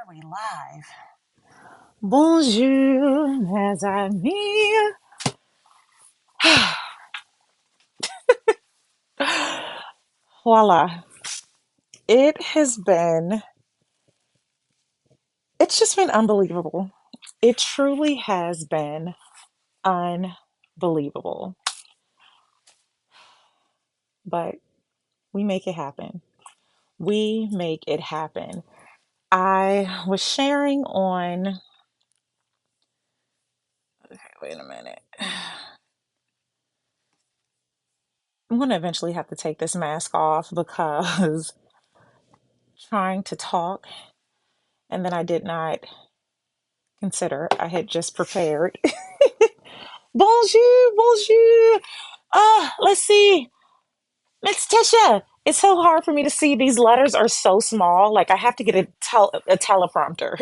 Are we live? Bonjour, mes amis. Voila. It has been, it's just been unbelievable. It truly has been unbelievable. But we make it happen. We make it happen. I was sharing on, wait a minute. I'm going to eventually have to take this mask off because trying to talk and then I did not consider I had just prepared. Bonjour, bonjour. Let's see. Miss Tisha. It's so hard for me to see. These letters are so small. Like I have to get a teleprompter.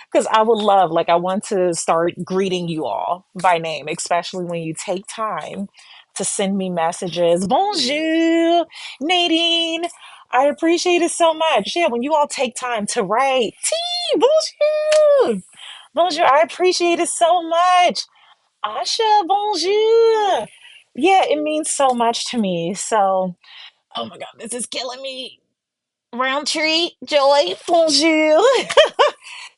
Because I would love, like, I want to start greeting you all by name, especially when you take time to send me messages. Bonjour, Nadine. I appreciate it so much. Yeah, when you all take time to write, tea, bonjour, bonjour. I appreciate it so much. Asha, bonjour. Yeah, it means so much to me. So, oh my God, this is killing me. Roundtree, Joy, bonjour.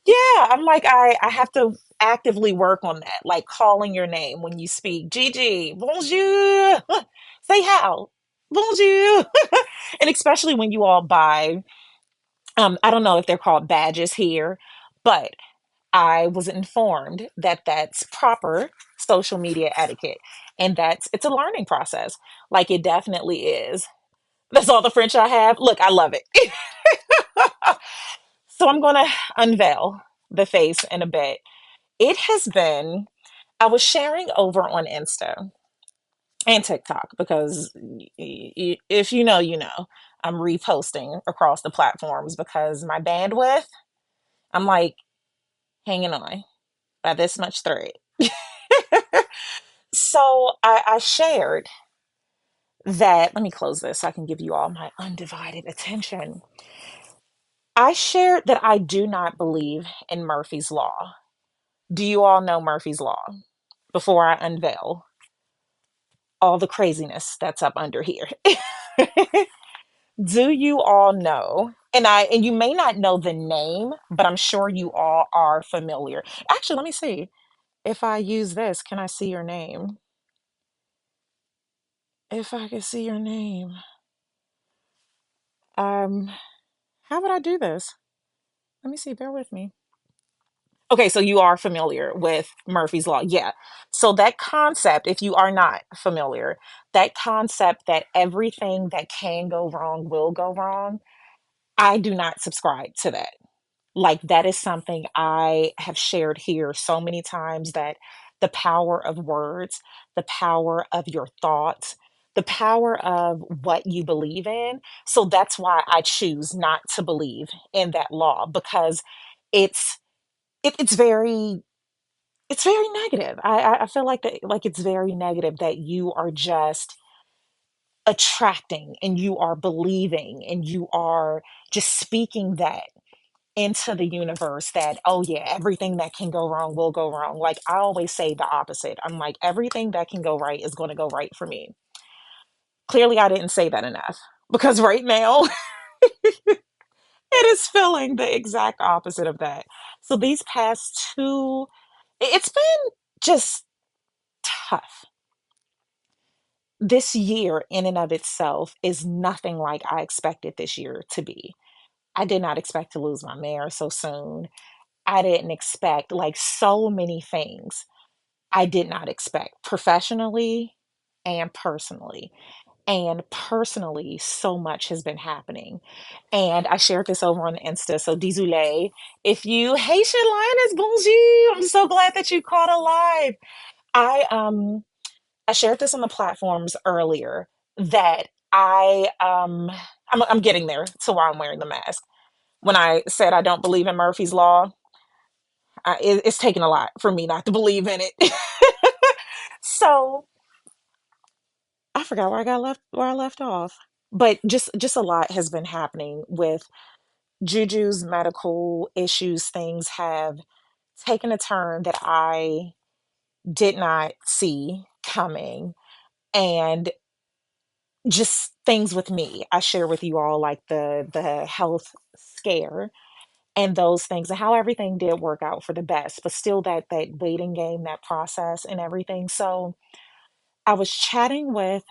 Yeah, I'm like, I have to actively work on that, like calling your name when you speak. Gigi, bonjour. Say how. Bonjour. And especially when you all buy, I don't know if they're called badges here, but I was informed that that's proper social media etiquette and that's it's a learning process. Like it definitely is. That's all the French I have. Look, I love it. So I'm going to unveil the face in a bit. It has been, I was sharing over on Insta and TikTok because if you know, you know, I'm reposting across the platforms because my bandwidth, I'm like hanging on by this much thread. So I shared that, let me close this so I can give you all my undivided attention. I shared that I do not believe in Murphy's Law. Do you all know Murphy's Law before I unveil all the craziness that's up under here? Do you all know? And you may not know the name, but I'm sure you all are familiar. Actually, let me see. If I use this, can I see your name? If I can see your name. Um, how would I do this? Let me see, bear with me. Okay, so you are familiar with Murphy's Law. Yeah. So that concept, if you are not familiar, that concept that everything that can go wrong will go wrong, I do not subscribe to that. Like that is something I have shared here so many times that the power of words, the power of your thoughts, the power of what you believe in. So that's why I choose not to believe in that law because it's it's very it's very negative. I feel like that like it's very negative that you are just attracting and you are believing and you are just speaking that into the universe that, oh yeah, everything that can go wrong will go wrong. Like I always say the opposite. I'm like, everything that can go right is going to go right for me. Clearly, I didn't say that enough because right now it is feeling the exact opposite of that. So these past two, it's been just tough. This year, in and of itself, is nothing like I expected this year to be. I did not expect to lose my mare so soon. I didn't expect like so many things I did not expect professionally and personally. And personally, so much has been happening. And I shared this over on Insta. So, désolé. If you, hey, Shalina, bonjour. I'm so glad that you caught alive. I, um, I shared this on the platforms earlier that I'm getting there to why I'm wearing the mask. When I said I don't believe in Murphy's Law, it's taken a lot for me not to believe in it. So I forgot where I left off. But just a lot has been happening with Juju's medical issues, things have taken a turn that I did not see coming. And just things with me. I share with you all like the health scare and those things and how everything did work out for the best, but still that waiting game, that process and everything. So I was chatting with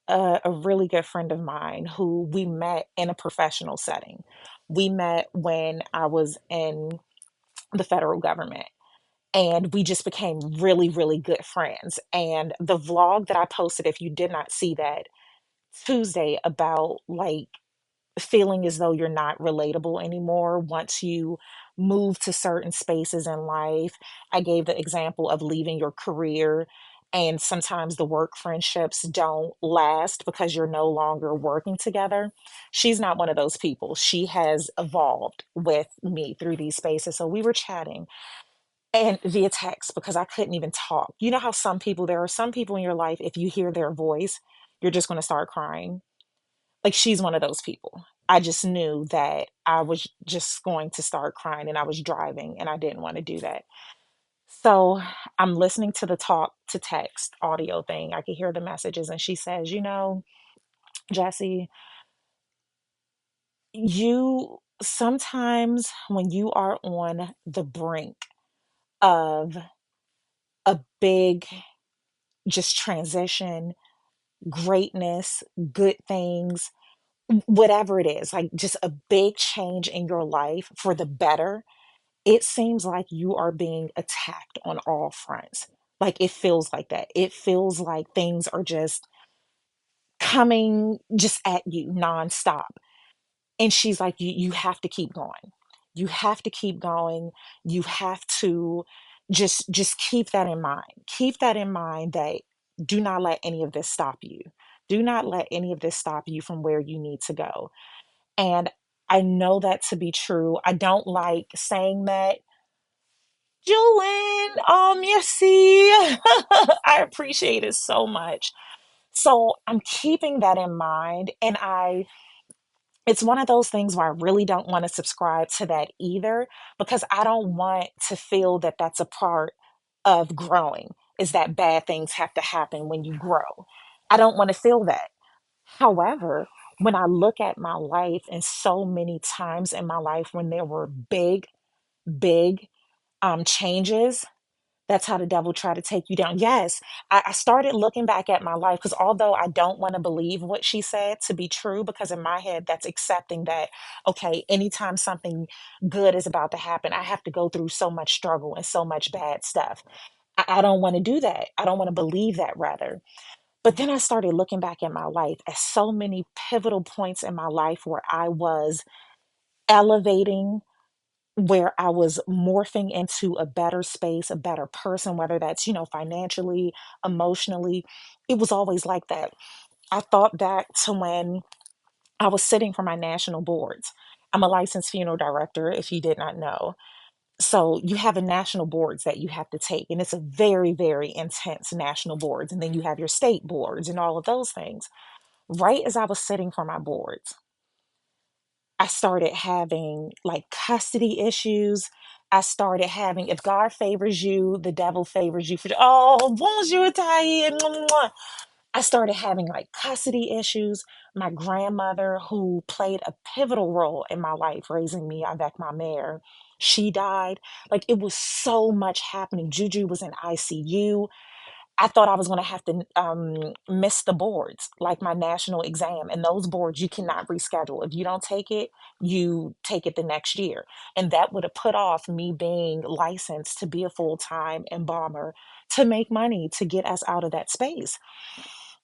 a really good friend of mine who we met in a professional setting. We met when I was in the federal government and we just became really, really good friends. And the vlog that I posted, if you did not see that Tuesday, about like feeling as though you're not relatable anymore once you move to certain spaces in life. I gave the example of leaving your career, and sometimes the work friendships don't last because you're no longer working together. She's not one of those people. She has evolved with me through these spaces. So we were chatting and via text because I couldn't even talk. You know how there are some people in your life, if you hear their voice, you're just going to start crying. Like she's one of those people. I just knew that I was just going to start crying and I was driving and I didn't want to do that. So I'm listening to the talk to text audio thing. I could hear the messages and she says, Jesse, you sometimes when you are on the brink of a big just transition, greatness, good things, whatever it is, like just a big change in your life for the better, it seems like you are being attacked on all fronts. Like it feels like that. It feels like things are just coming just at you nonstop. And she's like, you have to keep going. You have to keep going. You have to just keep that in mind. Keep that in mind that do not let any of this stop you. Do not let any of this stop you from where you need to go. And I know that to be true. I don't like saying that. Julian, merci. I appreciate it so much. So I'm keeping that in mind. And it's one of those things where I really don't want to subscribe to that either, because I don't want to feel that that's a part of growing, is that bad things have to happen when you grow. I don't want to feel that. However, when I look at my life and so many times in my life when there were big, big changes, that's how the devil tried to take you down. Yes, I started looking back at my life because although I don't want to believe what she said to be true, because in my head, that's accepting that, okay, anytime something good is about to happen, I have to go through so much struggle and so much bad stuff. I don't want to do that. I don't want to believe that, rather. But then I started looking back at my life at so many pivotal points in my life where I was elevating, where I was morphing into a better space, a better person, whether that's, financially, emotionally. It was always like that. I thought back to when I was sitting for my national boards. I'm a licensed funeral director, if you did not know. So you have a national boards that you have to take, and it's a very, very intense national boards. And then you have your state boards and all of those things. Right as I was sitting for my boards, I started having like custody issues. I started having, if God favors you, the devil favors you for, oh, bonjour, Tahi. I started having like custody issues. My grandmother, who played a pivotal role in my life, raising me avec ma mère, she died. Like it was so much happening. Juju was in ICU. I thought I was going to have to miss the boards, like my national exam. And those boards you cannot reschedule. If you don't take it, you take it the next year. And that would have put off me being licensed to be a full-time embalmer, to make money, to get us out of that space.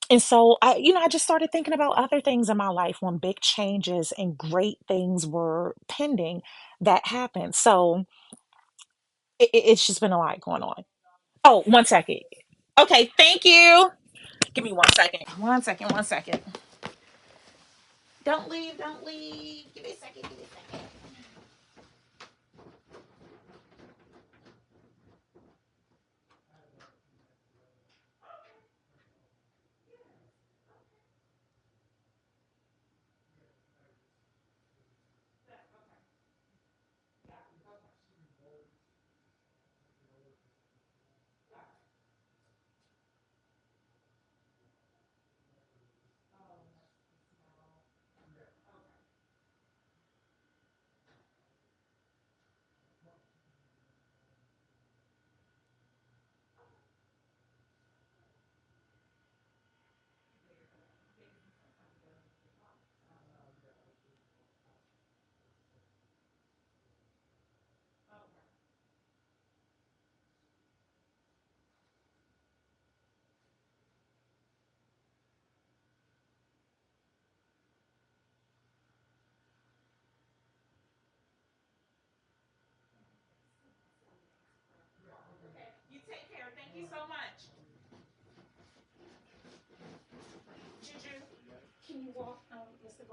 And so I just started thinking about other things in my life when big changes and great things were pending that happened. So it's just been a lot going on. Oh, 1 second. Okay, thank you. Give me 1 second. 1 second, 1 second. Don't leave, don't leave. Give me a second, give me a second.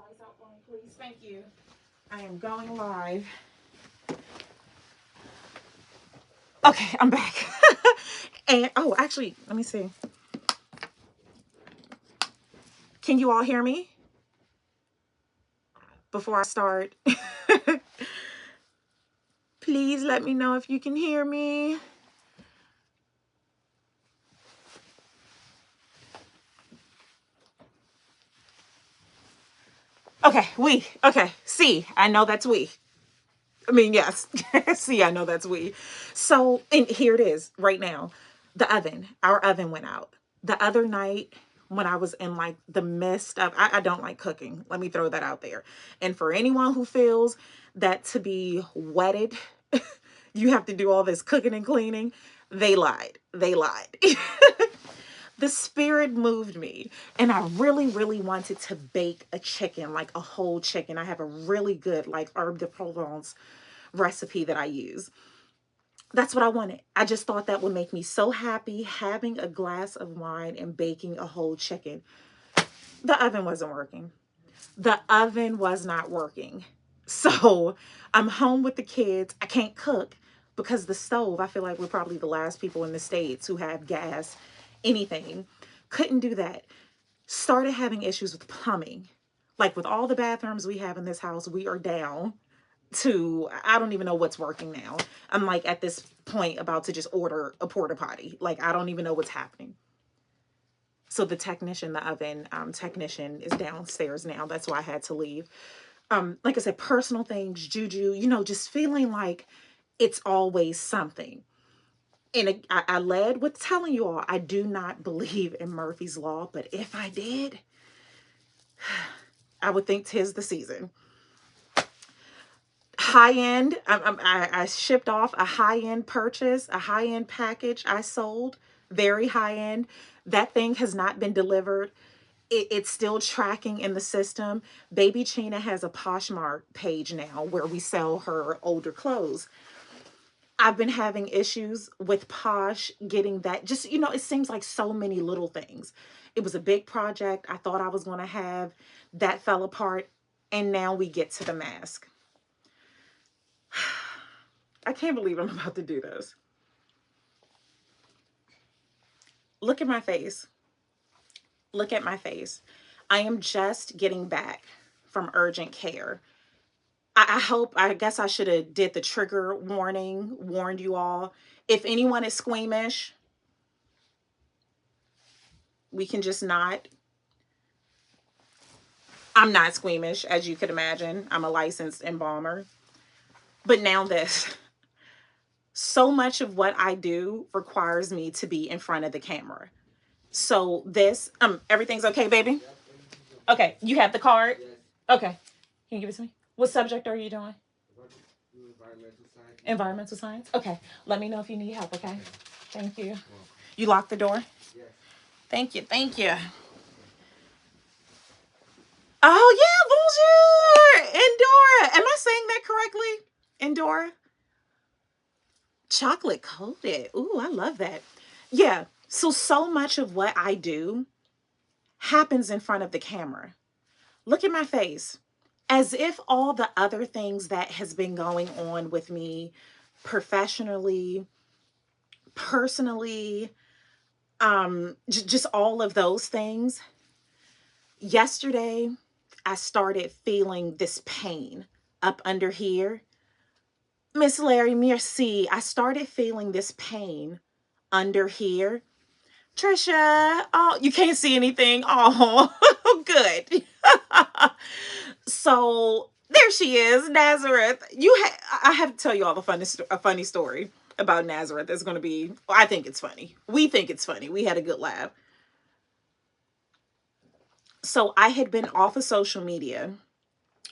lights out for me, please? Thank you. I am going live. Okay, I'm back. And oh, actually, let me see. Can you all hear me before I start? Please let me know if you can hear me. Okay, we. Okay, see, I know that's we. I mean, yes. See, I know that's we. So, and here it is right now. The oven, our oven went out. The other night, when I was in like the midst of, I don't like cooking. Let me throw that out there. And for anyone who feels that to be wedded, you have to do all this cooking and cleaning, they lied. They lied. The spirit moved me, and I really, really wanted to bake a chicken, like a whole chicken. I have a really good like herb de Provence recipe that I use. That's what I wanted. I just thought that would make me so happy, having a glass of wine and baking a whole chicken. The oven wasn't working. The oven was not working. So I'm home with the kids. I can't cook because the stove, I feel like we're probably the last people in the States who have gas, anything. Couldn't do that. Started having issues with plumbing. Like with all the bathrooms we have in this house, we are down to, I don't even know what's working now. I'm like at this point about to just order a porta potty. Like I don't even know what's happening. So the technician, the oven technician is downstairs now. That's why I had to leave. Like I said, personal things, juju, just feeling like it's always something. And I led with telling you all, I do not believe in Murphy's Law, but if I did, I would think 'tis the season. High end, I shipped off a high end purchase, a high end package I sold, very high end. That thing has not been delivered. It's still tracking in the system. Baby Chena has a Poshmark page now where we sell her older clothes. I've been having issues with Posh getting that. Just, it seems like so many little things. It was a big project I thought I was going to have. That fell apart. And now we get to the mask. I can't believe I'm about to do this. Look at my face. Look at my face. I am just getting back from urgent care. I guess I should have did the trigger warning, warned you all. If anyone is squeamish, we can just not. I'm not squeamish, as you could imagine. I'm a licensed embalmer. But now this. So much of what I do requires me to be in front of the camera. So this, everything's okay, baby? Okay, you have the card? Okay. Can you give it to me? What subject are you doing? Environmental science? Okay. Let me know if you need help, okay? Thank you. You locked the door? Thank you. Thank you. Oh, yeah, bonjour. Endora. Am I saying that correctly? Endora? Chocolate coated. Ooh, I love that. Yeah. So much of what I do happens in front of the camera. Look at my face. As if all the other things that has been going on with me professionally, personally, just all of those things. Yesterday, I started feeling this pain up under here. Miss Larry, merci. I started feeling this pain under here. Trisha, oh, you can't see anything. Oh, good. So there she is, Nazareth. I have to tell you all a funny story about Nazareth. It's going to be. I think it's funny. We think it's funny. We had a good laugh. So I had been off of social media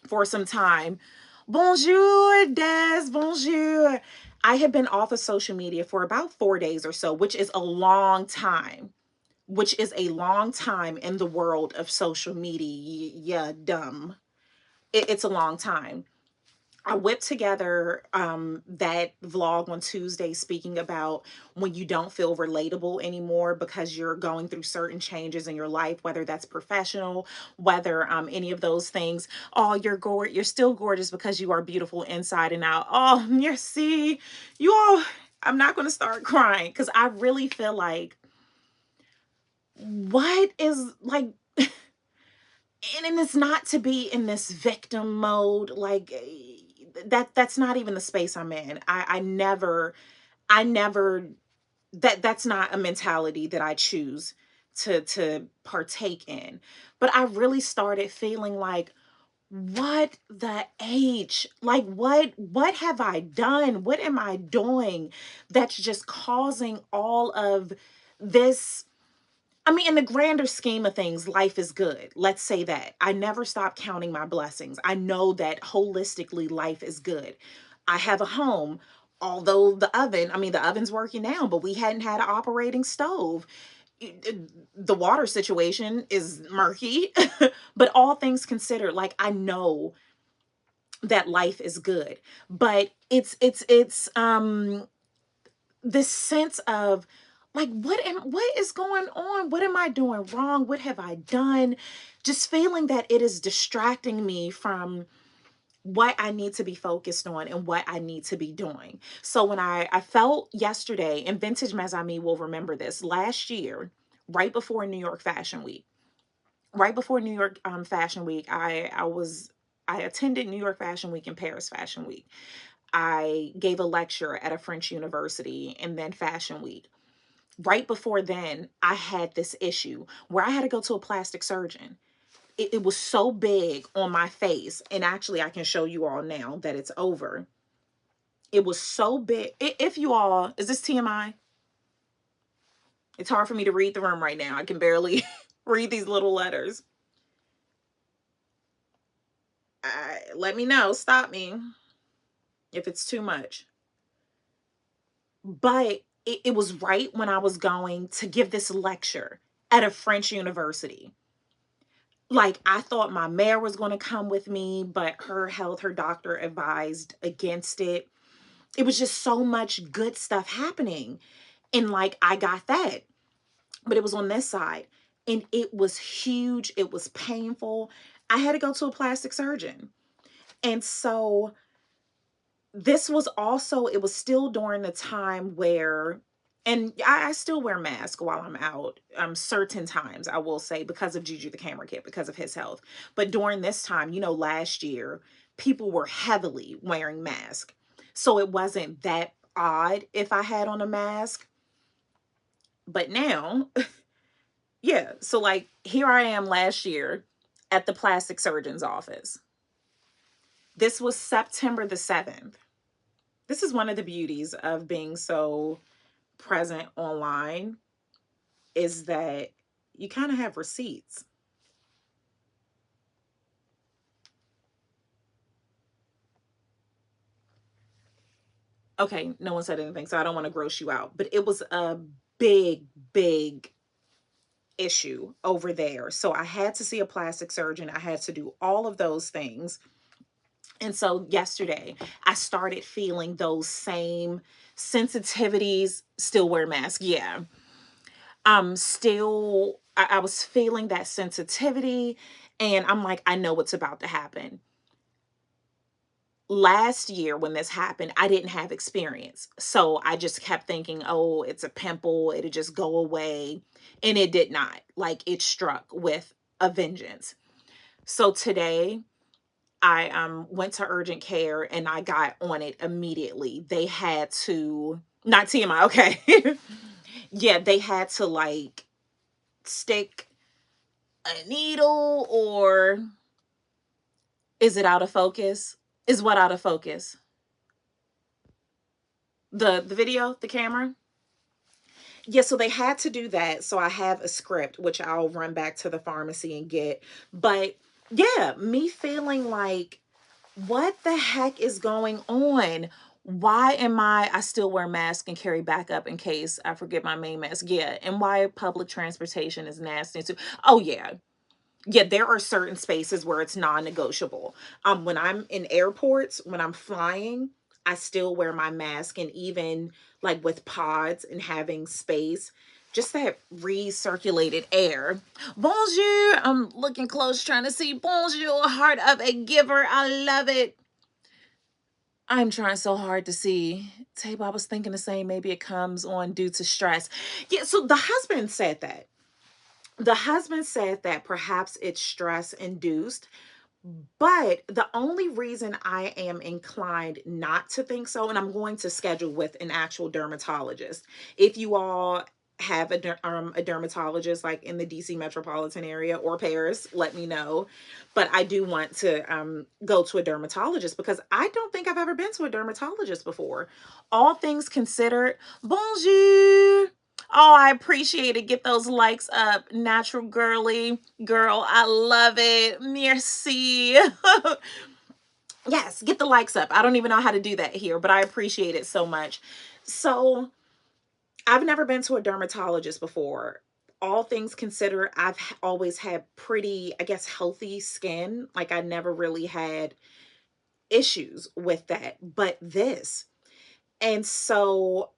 for some time. Bonjour, Des. Bonjour. I had been off of social media for about 4 days or so, which is a long time. Which is a long time in the world of social media. Yeah, dumb. It's a long time. I whipped together that vlog on Tuesday speaking about when you don't feel relatable anymore because you're going through certain changes in your life, whether that's professional, whether any of those things. Oh, you're still gorgeous because you are beautiful inside and out. Oh, merci. You all, I'm not going to start crying because I really feel like what is like and it's not to be in this victim mode like that's not even the space I'm in. I never that's not a mentality that I choose to partake in. But I really started feeling like what the H? Like what have I done? What am I doing that's just causing all of this? I mean, in the grander scheme of things, life is good. Let's say that. I never stop counting my blessings. I know that holistically, life is good. I have a home, although the oven's working now, but we hadn't had an operating stove. The water situation is murky, but all things considered, like I know that life is good. But it's this sense of like what is going on, what am I doing wrong, what have I done, just feeling that it is distracting me from what I need to be focused on and what I need to be doing. So when I felt yesterday, and vintage Mazami will remember this, last year, right before New York Fashion Week, right before New York Fashion Week, I attended New York Fashion Week and Paris Fashion Week. I gave a lecture at a French university and then Fashion Week. Right before then, I had this issue where I had to go to a plastic surgeon. It was so big on my face. And actually, I can show you all now that it's over. It was so big. If you all, is this TMI? It's hard for me to read the room right now. I can barely read these little letters. Let me know. Stop me if it's too much. But it was right when I was going to give this lecture at a French university. Like I thought my mayor was going to come with me, but her doctor advised against it. It was just so much good stuff happening. And like I got that, but it was on this side and it was huge. It was painful. I had to go to a plastic surgeon. And so this was also, it was still during the time where, and I still wear masks while I'm out, certain times, I will say, because of Juju the camera kid, because of his health. But during this time, last year, people were heavily wearing masks. So it wasn't that odd if I had on a mask. But now, yeah. So like here I am last year at the plastic surgeon's office. This was September the 7th. This is one of the beauties of being so present online is that you kind of have receipts. Okay, no one said anything, so I don't want to gross you out, but it was a big, big issue over there. So I had to see a plastic surgeon. I had to do all of those things. And so yesterday, I started feeling those same sensitivities, still wear mask. Yeah. Still, I was feeling that sensitivity and I'm like, I know what's about to happen. Last year when this happened, I didn't have experience. So I just kept thinking, oh, it's a pimple. It'll just go away. And it did not. Like it struck with a vengeance. So today I went to urgent care and I got on it immediately. They had to, not TMI, okay. Yeah, they had to like stick a needle or is it out of focus? Is what out of focus? The video, the camera? Yeah, so they had to do that. So I have a script which I'll run back to the pharmacy and get. But yeah, me feeling like what the heck is going on? Why am I still wear mask and carry backup in case I forget my main mask? Yeah, and why public transportation is nasty too. Oh yeah. Yeah, there are certain spaces where it's non-negotiable. When I'm in airports, when I'm flying, I still wear my mask, and even like with pods and having space, just that recirculated air. Bonjour. I'm looking close, trying to see. Bonjour, heart of a giver. I love it. I'm trying so hard to see. Tabe, I was thinking the same. Maybe it comes on due to stress. Yeah, so the husband said that. The husband said that perhaps it's stress induced, but the only reason I am inclined not to think so, and I'm going to schedule with an actual dermatologist. If you all have a dermatologist like in the DC metropolitan area or Paris, let me know. But I do want to go to a dermatologist because I don't think I've ever been to a dermatologist before. All things considered, bonjour. Oh, I appreciate it. Get those likes up. Natural girly girl. I love it. Merci. Yes, get the likes up. I don't even know how to do that here, but I appreciate it so much. So, I've never been to a dermatologist before. All things considered, always had pretty, I guess, healthy skin. Like, I never really had issues with that, but this. And so,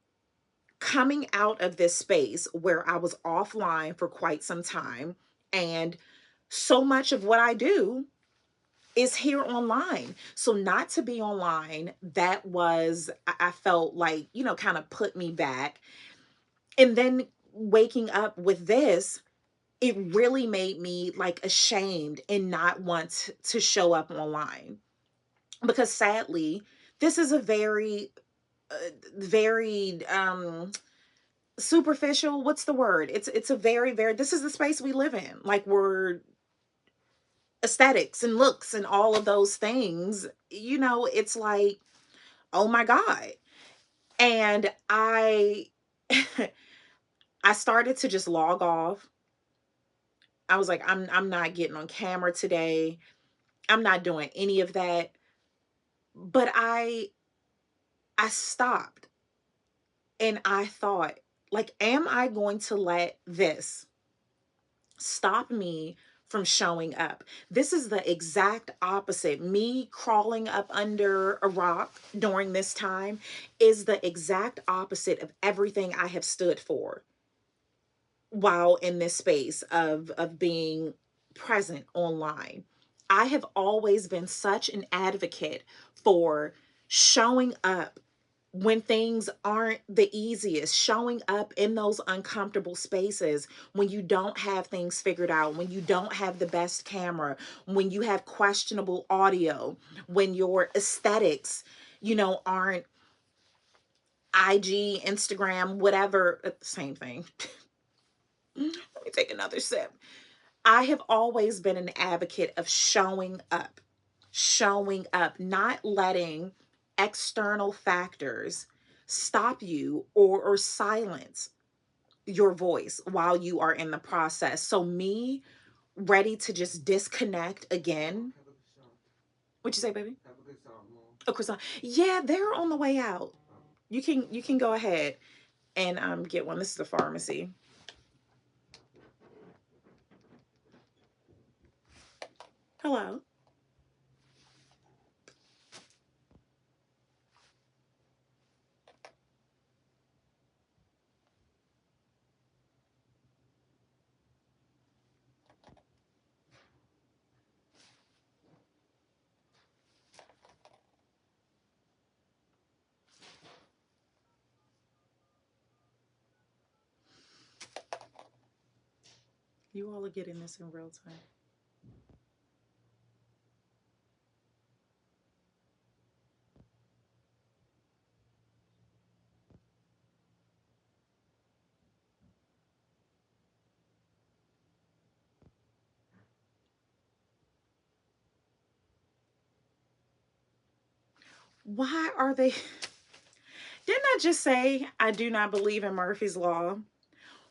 coming out of this space where I was offline for quite some time, and so much of what I do is here online. So not to be online, that was, I felt like, kind of put me back. And then waking up with this, it really made me like ashamed and not want to show up online. Because sadly, this is a uh, very superficial, what's the word, it's a very, this is the space we live in, like we're aesthetics and looks and all of those things, it's like, oh my god. And I started to just log off. I was like, I'm not getting on camera today. I'm not doing any of that. But I stopped, and I thought, like, am I going to let this stop me from showing up? This is the exact opposite. Me crawling up under a rock during this time is the exact opposite of everything I have stood for while in this space of being present online. I have always been such an advocate for showing up when things aren't the easiest, showing up in those uncomfortable spaces, when you don't have things figured out, when you don't have the best camera, when you have questionable audio, when your aesthetics, aren't IG, Instagram, whatever, same thing. Let me take another sip. I have always been an advocate of showing up, not letting external factors stop you or silence your voice while you are in the process. So, me ready to just disconnect again. What'd you say, baby? A croissant. Yeah, they're on the way out. You can go ahead and get one. This is the pharmacy. Hello. You all are getting this in real time. Why are they? Didn't I just say I do not believe in Murphy's Law?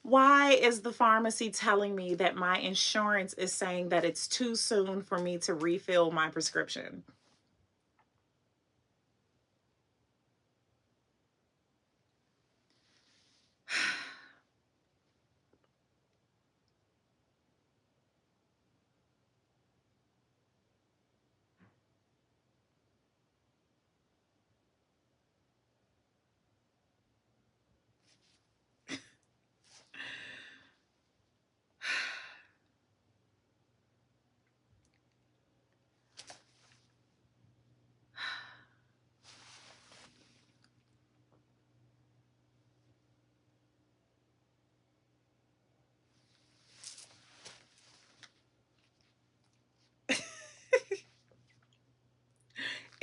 Why is the pharmacy telling me that my insurance is saying that it's too soon for me to refill my prescription?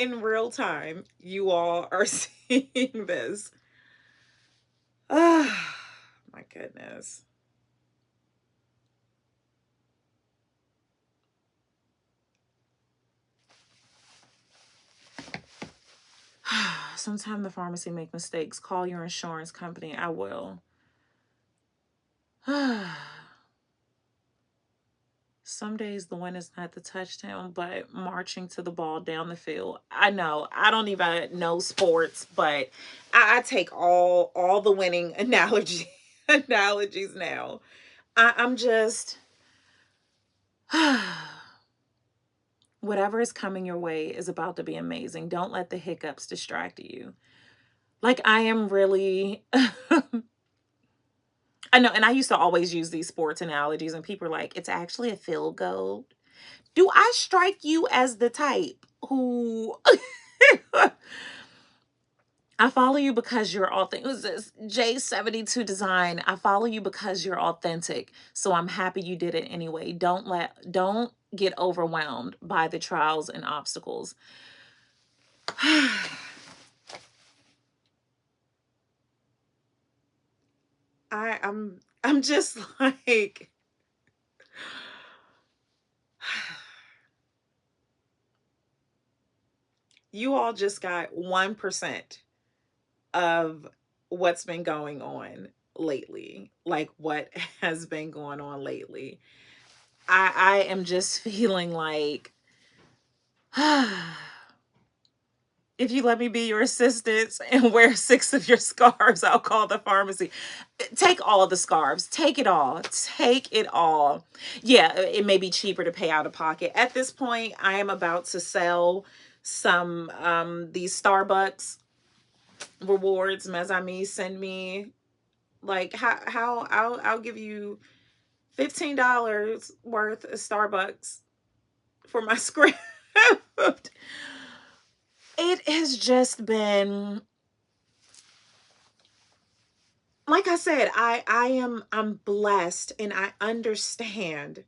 in real time, you all are seeing this. Ah, my goodness. Sometimes the pharmacy make mistakes. Call your insurance company. I will. Some days the win is not the touchdown, but marching to the ball down the field. I know. I don't even know sports, but I take all the winning analogies now. I'm just whatever is coming your way is about to be amazing. Don't let the hiccups distract you. Like I am really I know, and I used to always use these sports analogies, and people are like, it's actually a field goal. Do I strike you as the type who I follow you because you're authentic? Who's this? J72 Design. I follow you because you're authentic. So I'm happy you did it anyway. Don't get overwhelmed by the trials and obstacles. I'm just like you all just got 1% of what's been going on lately. Like what has been going on lately. I am just feeling like if you let me be your assistant and wear 6 of your scarves, I'll call the pharmacy. Take all the scarves. Take it all. Take it all. Yeah, it may be cheaper to pay out of pocket. At this point, I am about to sell some these Starbucks rewards. Mes send me like how I'll give you $15 worth of Starbucks for my script. It has just been like I said, I'm blessed and I understand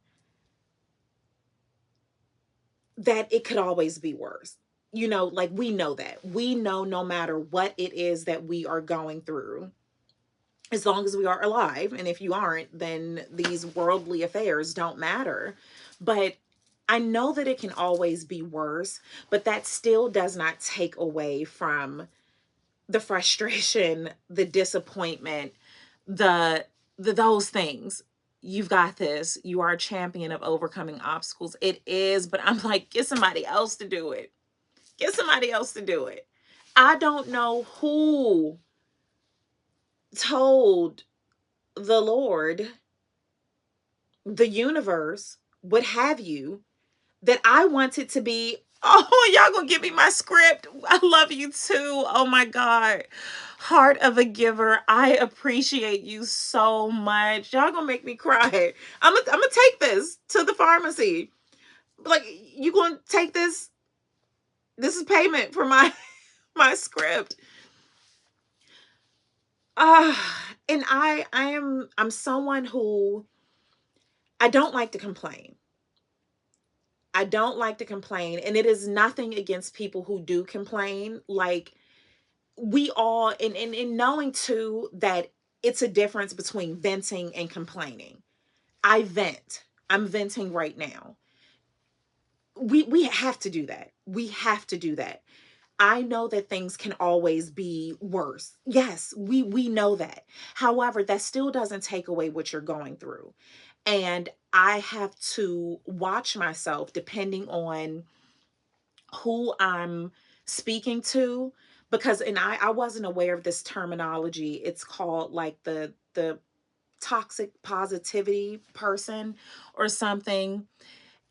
that it could always be worse. You know, like we know that. We know no matter what it is that we are going through, as long as we are alive, and if you aren't, then these worldly affairs don't matter. But I know that it can always be worse, but that still does not take away from the frustration, the disappointment, the those things. You've got this. You are a champion of overcoming obstacles. It is, but I'm like, get somebody else to do it. Get somebody else to do it. I don't know who told the Lord, the universe, what have you, that I wanted to be. Oh, y'all gonna give me my script. I love you too. Oh my God. Heart of a giver. I appreciate you so much. Y'all gonna make me cry. I'm gonna take this to the pharmacy. Like, you gonna take this? This is payment for my my script. And I'm someone who I don't like to complain. I don't like to complain. And it is nothing against people who do complain. Like, we all, in knowing too that it's a difference between venting and complaining. I vent. I'm venting right now. We have to do that. We have to do that. I know that things can always be worse. Yes, we know that. However, that still doesn't take away what you're going through. And I have to watch myself depending on who I'm speaking to, because and I wasn't aware of this terminology. It's called like the toxic positivity person or something.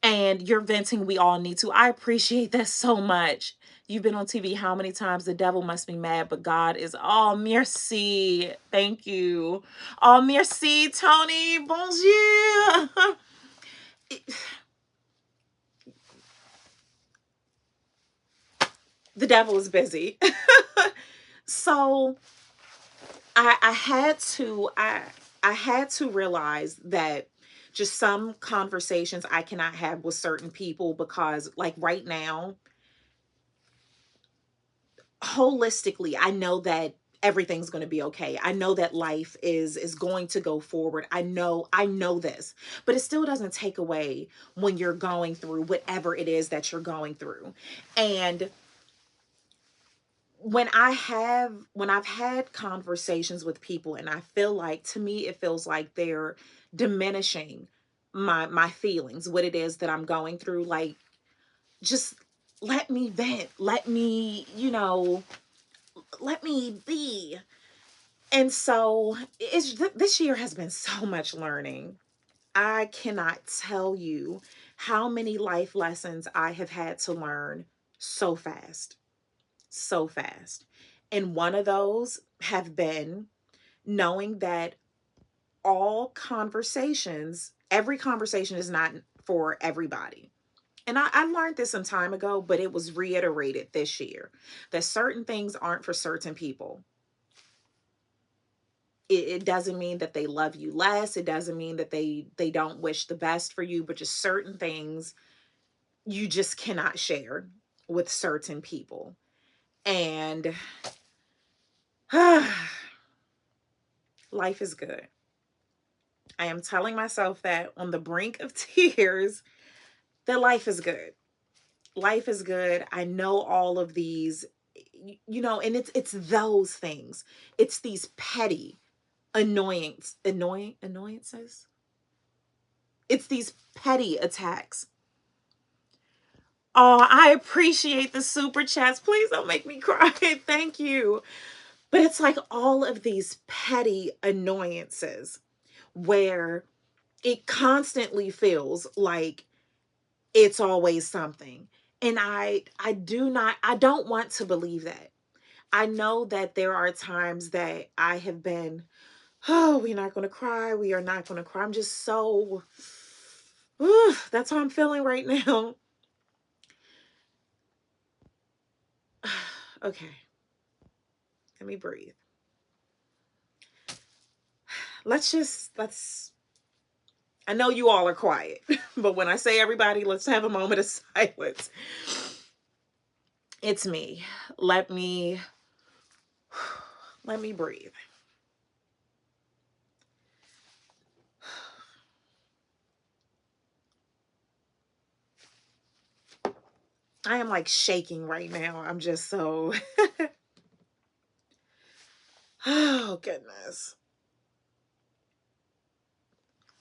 And you're venting, we all need to. I appreciate that so much. You've been on TV how many times? The devil must be mad, but God is, oh, merci. Thank you. Oh, merci, Tony. Bonjour. The devil is busy. So I had to I had to realize that just some conversations I cannot have with certain people, because like right now holistically, I know that everything's going to be okay. I know that life is going to go forward. I know this. But it still doesn't take away when you're going through whatever it is that you're going through. And when I've had conversations with people, and I feel like, to me it feels like they're diminishing my feelings, what it is that I'm going through, like, just let me vent, let me, let me be. And so this year has been so much learning. I cannot tell you how many life lessons I have had to learn so fast, so fast. And one of those have been knowing that every conversation is not for everybody. And I learned this some time ago, but it was reiterated this year that certain things aren't for certain people. It doesn't mean that they love you less. It doesn't mean that they don't wish the best for you, but just certain things you just cannot share with certain people. And life is good. I am telling myself that on the brink of tears, that life is good. Life is good. I know all of these, and it's those things. It's these petty annoyances. It's these petty attacks. Oh, I appreciate the super chats. Please don't make me cry. Thank you. But it's like all of these petty annoyances where it constantly feels like it's always something. And I don't want to believe that. I know that there are times that I have been, oh, we're not going to cry. We are not going to cry. I'm just so, that's how I'm feeling right now. Okay, let me breathe. Let's, I know you all are quiet, but when I say everybody, let's have a moment of silence. It's me. Let me, let me breathe. I am like shaking right now. I'm just so, oh goodness.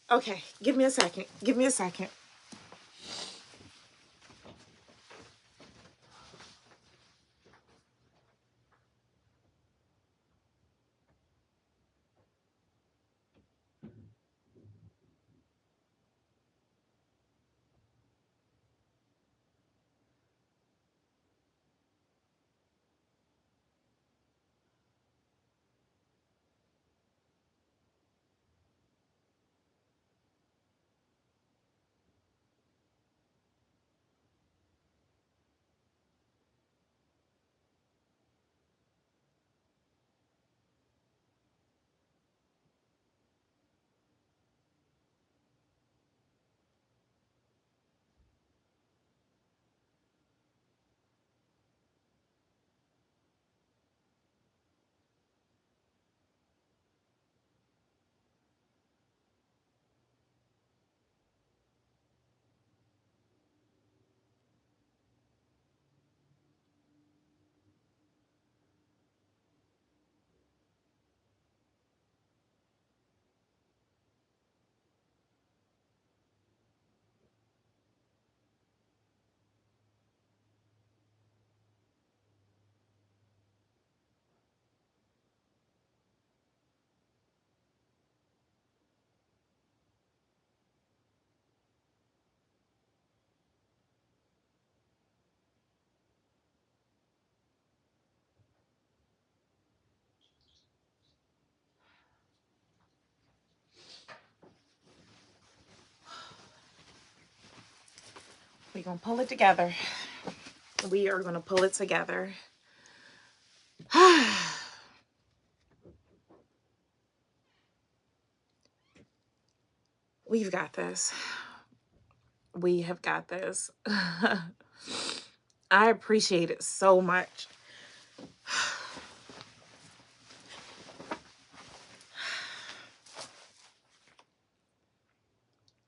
Okay, give me a second. Give me a second. We're going to pull it together. We are going to pull it together. We've got this. We have got this. I appreciate it so much.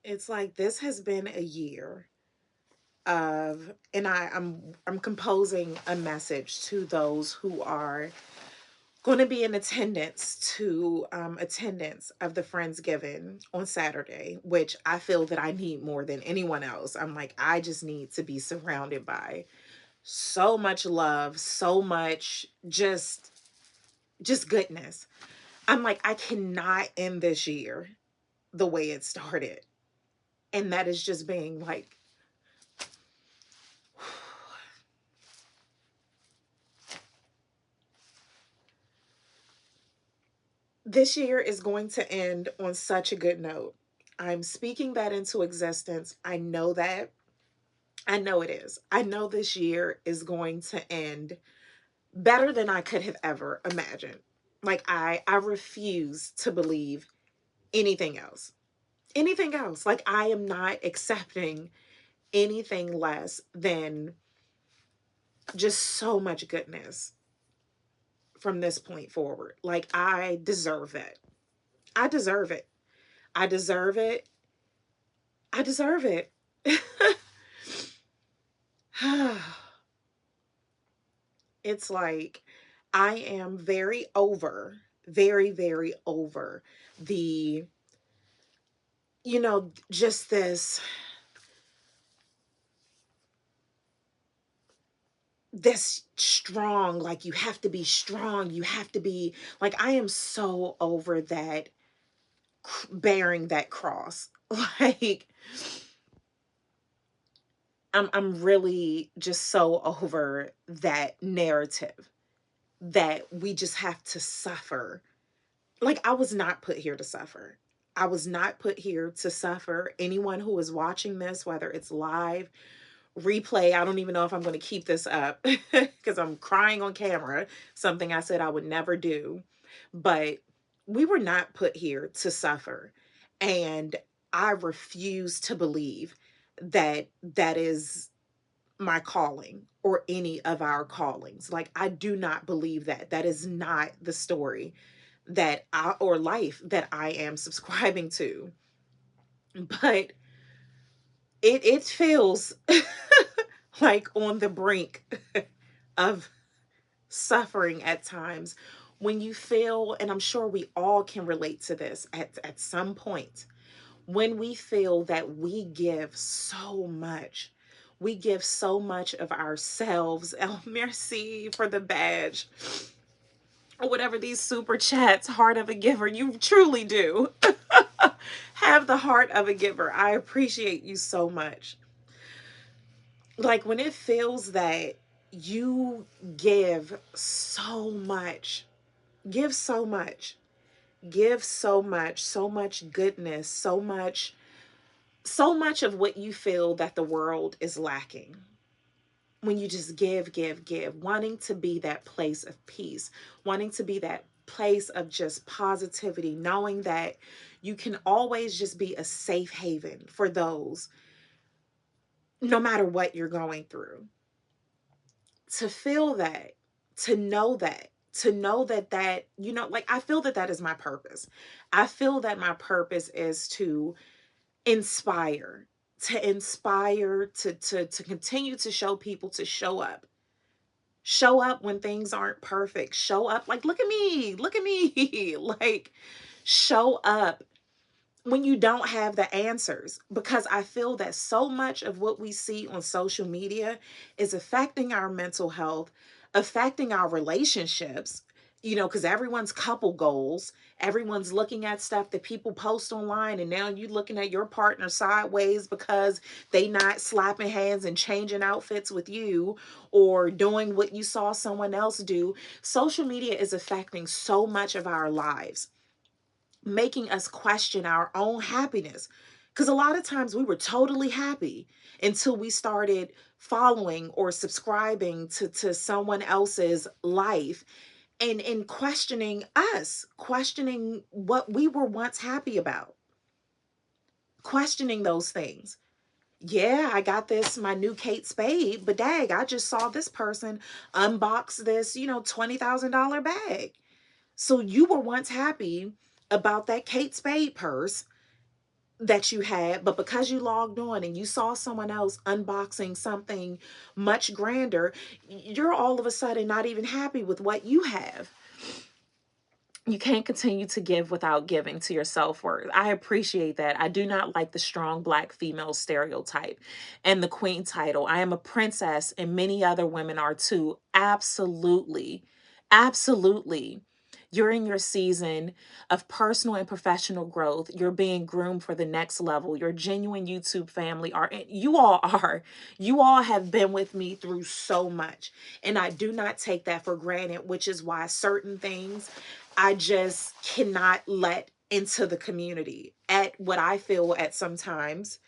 It's like this has been a year of, and I'm composing a message to those who are going to be in attendance of the Friendsgiving on Saturday, which I feel that I need more than anyone else. I'm like, I just need to be surrounded by so much love, so much just goodness. I'm like, I cannot end this year the way it started. And that is just being like, this year is going to end on such a good note. I'm speaking that into existence. I know that. I know it is. I know this year is going to end better than I could have ever imagined. Like I refuse to believe anything else. Anything else. Like I am not accepting anything less than just so much goodness from this point forward. Like I deserve it. I deserve it. I deserve it. I deserve it. It's like I am very over, very, very over the, just this strong, like you have to be strong, you have to be like, I am so over that bearing that cross. Like I'm really just so over that narrative that we just have to suffer. Like I was not put here to suffer. I was not put here to suffer. Anyone who is watching this, whether it's live, replay, I don't even know if I'm going to keep this up because I'm crying on camera, something I said I would never do. But we were not put here to suffer. And I refuse to believe that that is my calling or any of our callings. Like, I do not believe that. That is not the story that I, or life that I am subscribing to. But it feels like on the brink of suffering at times when you feel, and I'm sure we all can relate to this at some point, when we feel that we give so much. We give so much of ourselves. Oh, merci for the badge. Or whatever these super chats, heart of a giver. You truly do have the heart of a giver. I appreciate you so much. Like when it feels that you give so much, give so much, give so much, so much goodness, so much of what you feel that the world is lacking. When you just give, wanting to be that place of peace, wanting to be that place of just positivity, knowing that you can always just be a safe haven for those, no matter what you're going through. To feel that, to know that, like I feel that that is my purpose. I feel that my purpose is to inspire, to continue to show people to show up. Show up when things aren't perfect. Show up like, look at me, look at me. Like, show up when you don't have the answers, because I feel that so much of what we see on social media is affecting our mental health, affecting our relationships, because everyone's couple goals, everyone's looking at stuff that people post online, and now you looking at your partner sideways because they not slapping hands and changing outfits with you or doing what you saw someone else do. Social media is affecting so much of our lives, making us question our own happiness. Because a lot of times we were totally happy until we started following or subscribing to someone else's life, and questioning us, questioning what we were once happy about, questioning those things. Yeah, I got this, my new Kate Spade, but dang, I just saw this person unbox this, $20,000 bag. So you were once happy about that Kate Spade purse that you had, but because you logged on and you saw someone else unboxing something much grander, you're all of a sudden not even happy with what you have. You can't continue to give without giving to your self-worth. I appreciate that. I do not like the strong black female stereotype and the queen title. I am a princess and many other women are too. Absolutely. Absolutely. You're in your season of personal and professional growth. You're being groomed for the next level. Your genuine YouTube family are, you all are. You all have been with me through so much. And I do not take that for granted, which is why certain things I just cannot let into the community at what I feel at sometimes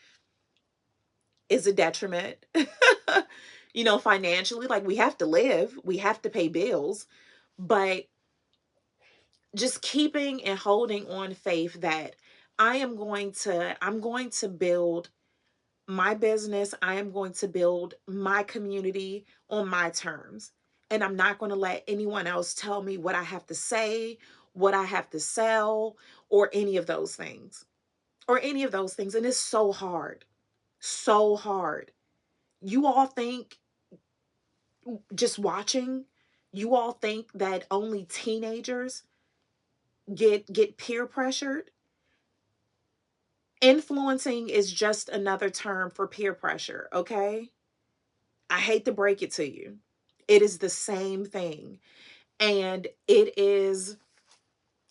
is a detriment. Financially, like we have to live, we have to pay bills, but just keeping and holding on faith that I'm going to build my business, I am going to build my community on my terms. And I'm not going to let anyone else tell me what I have to say, what I have to sell, or any of those things. Or any of those things. And it's so hard. So hard. You all think, just watching, you all think that only teenagers get peer pressured. Influencing is just another term for peer pressure, okay? I hate to break it to you. It is the same thing. And it is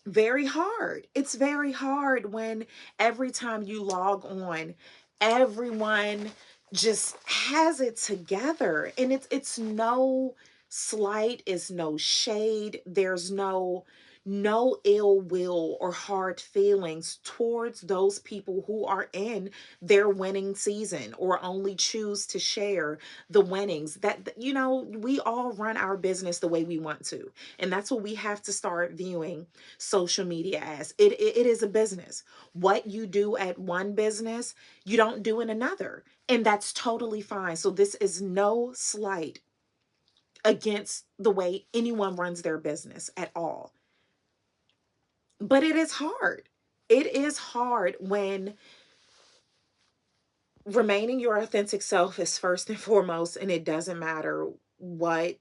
very hard. It's very hard when every time you log on, everyone just has it together. And it's no slight, it's no shade. There's no ill will or hard feelings towards those people who are in their winning season or only choose to share the winnings. We all run our business the way we want to, and that's what we have to start viewing social media as. It is a business. What you do at one business, you don't do in another. And that's totally fine. So this is no slight against the way anyone runs their business at all. But it is hard. It is hard when remaining your authentic self is first and foremost, and it doesn't matter what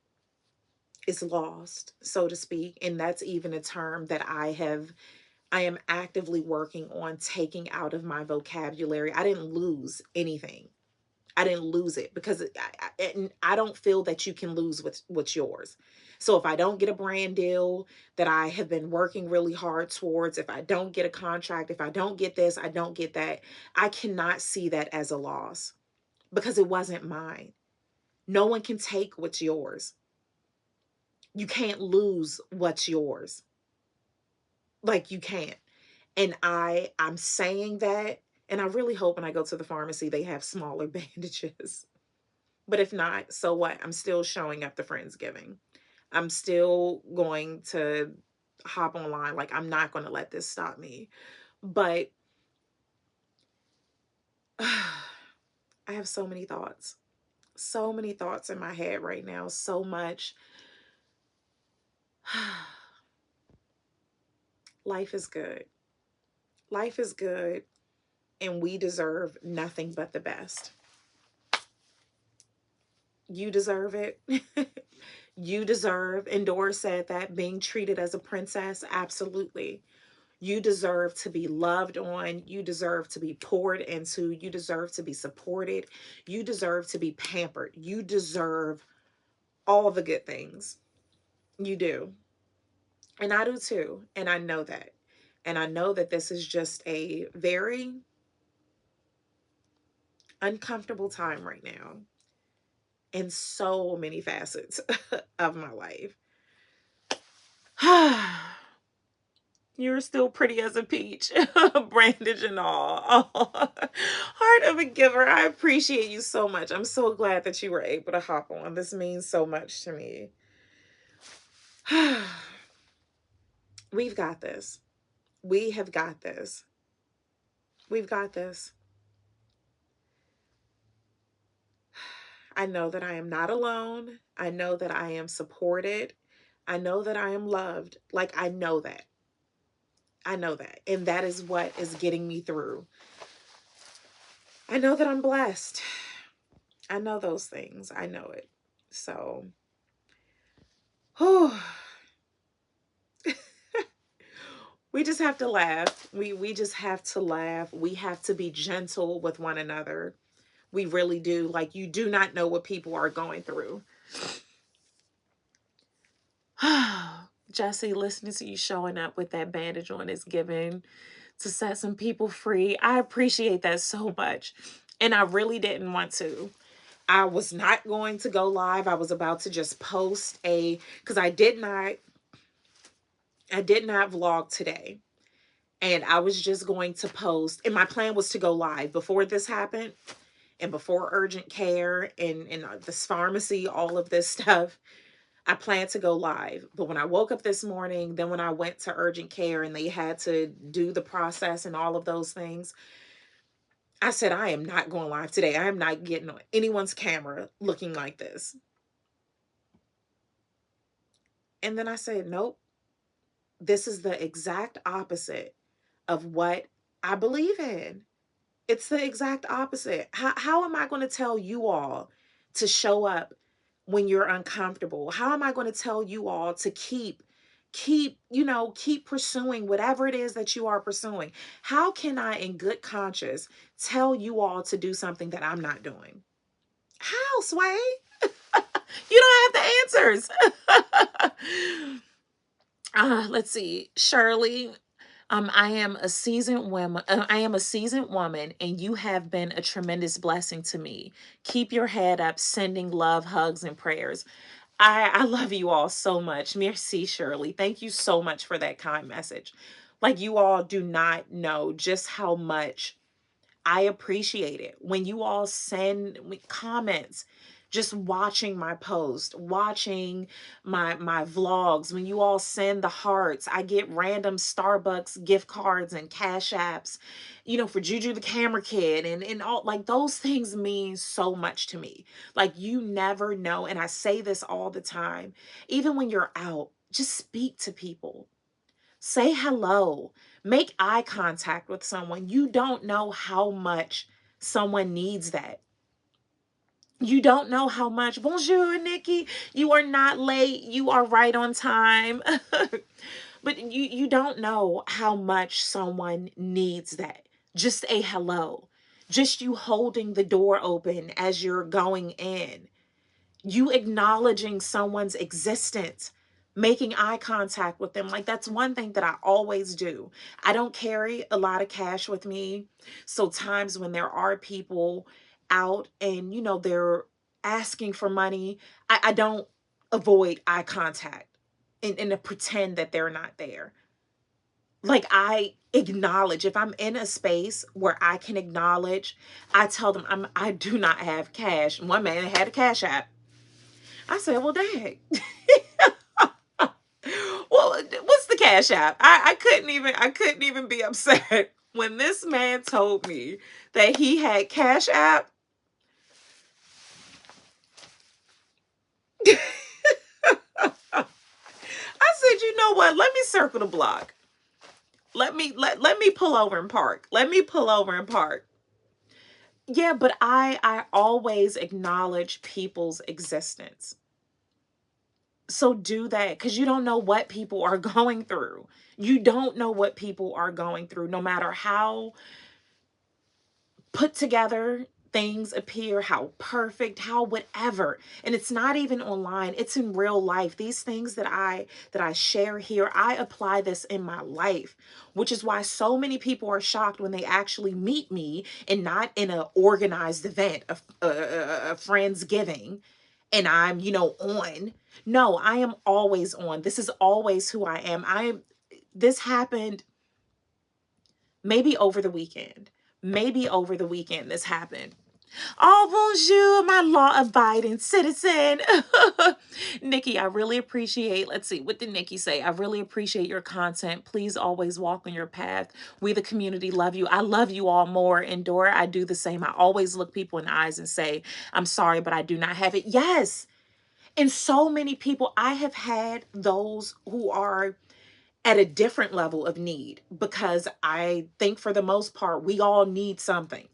is lost, so to speak. And that's even a term that I am actively working on taking out of my vocabulary. I didn't lose anything. I didn't lose it because I don't feel that you can lose what's yours. So if I don't get a brand deal that I have been working really hard towards, if I don't get a contract, if I don't get this, I don't get that, I cannot see that as a loss because it wasn't mine. No one can take what's yours. You can't lose what's yours. Like you can't. And I'm saying that, and I really hope when I go to the pharmacy they have smaller bandages. But if not, so what? I'm still showing up to Friendsgiving. I'm still going to hop online. Like, I'm not going to let this stop me. But I have so many thoughts. So many thoughts in my head right now. So much. Life is good. Life is good. And we deserve nothing but the best. You deserve it. You deserve, and Doris said that, being treated as a princess. Absolutely. You deserve to be loved on. You deserve to be poured into. You deserve to be supported. You deserve to be pampered. You deserve all the good things. You do. And I do too. And I know that. And I know that this is just a very uncomfortable time right now in so many facets of my life. You're still pretty as a peach, brandage and all. Oh, heart of a giver. I appreciate you so much. I'm so glad that you were able to hop on. This means so much to me. We've got this. We have got this. We've got this. I know that I am not alone. I know that I am supported. I know that I am loved. Like, I know that. I know that. And that is what is getting me through. I know that I'm blessed. I know those things. I know it. So, whew, we just have to laugh. We just have to laugh. We have to be gentle with one another. We really do. Like, you do not know what people are going through. Jesse, listening to you showing up with that bandage on is giving to set some people free. I appreciate that so much. And I really didn't want to. I was not going to go live. I was about to just post because I did not vlog today. And I was just going to post, and my plan was to go live before this happened and before urgent care and this pharmacy, all of this stuff. I planned to go live. But when I woke up this morning, then when I went to urgent care and they had to do the process and all of those things, I said, I am not going live today. I am not getting on anyone's camera looking like this. And then I said, nope, this is the exact opposite of what I believe in. It's the exact opposite. How am I going to tell you all to show up when you're uncomfortable? How am I going to tell you all to keep pursuing whatever it is that you are pursuing? How can I, in good conscience, tell you all to do something that I'm not doing? How, Sway? You don't have the answers. Let's see. Shirley, I am a seasoned woman. I am a seasoned woman, and you have been a tremendous blessing to me. Keep your head up, sending love, hugs, and prayers. I love you all so much. Merci, Shirley. Thank you so much for that kind message. Like, you all do not know just how much I appreciate it when you all send me comments, just watching my post, watching my vlogs, when you all send the hearts. I get random Starbucks gift cards and cash apps, for Juju the camera kid and all, like, those things mean so much to me. Like, you never know, and I say this all the time, even when you're out, just speak to people. Say hello. Make eye contact with someone. You don't know how much someone needs that. You don't know how much. Bonjour, Nikki. You are not late. You are right on time. But you don't know how much someone needs that. Just a hello. Just you holding the door open as you're going in. You acknowledging someone's existence, making eye contact with them. Like, that's one thing that I always do. I don't carry a lot of cash with me. So times when there are people out and, they're asking for money, I don't avoid eye contact and to pretend that they're not there. Like, I acknowledge if I'm in a space where I can acknowledge, I tell them I do not have cash. One man had a cash app. I said, well, dang. Well, what's the cash app? I couldn't even be upset when this man told me that he had cash app. I said, you know what? Let me circle the block. Let me pull over and park. Let me pull over and park. Yeah, but I always acknowledge people's existence. So do that, because you don't know what people are going through. You don't know what people are going through, no matter how put together things appear, how perfect, how whatever. And it's not even online, it's in real life. These things that I share here, I apply this in my life, which is why so many people are shocked when they actually meet me and not in an organized event, a friendsgiving, and I'm, on. No, I am always on. This is always who I am. This happened maybe over the weekend. Maybe over the weekend this happened. Oh, bonjour, my law-abiding citizen. Nikki, I really appreciate, let's see, what did Nikki say? I really appreciate your content. Please always walk on your path. We, the community, love you. I love you all more. And Dora, I do the same. I always look people in the eyes and say, I'm sorry, but I do not have it. Yes. And so many people, I have had those who are at a different level of need, because I think for the most part, we all need something.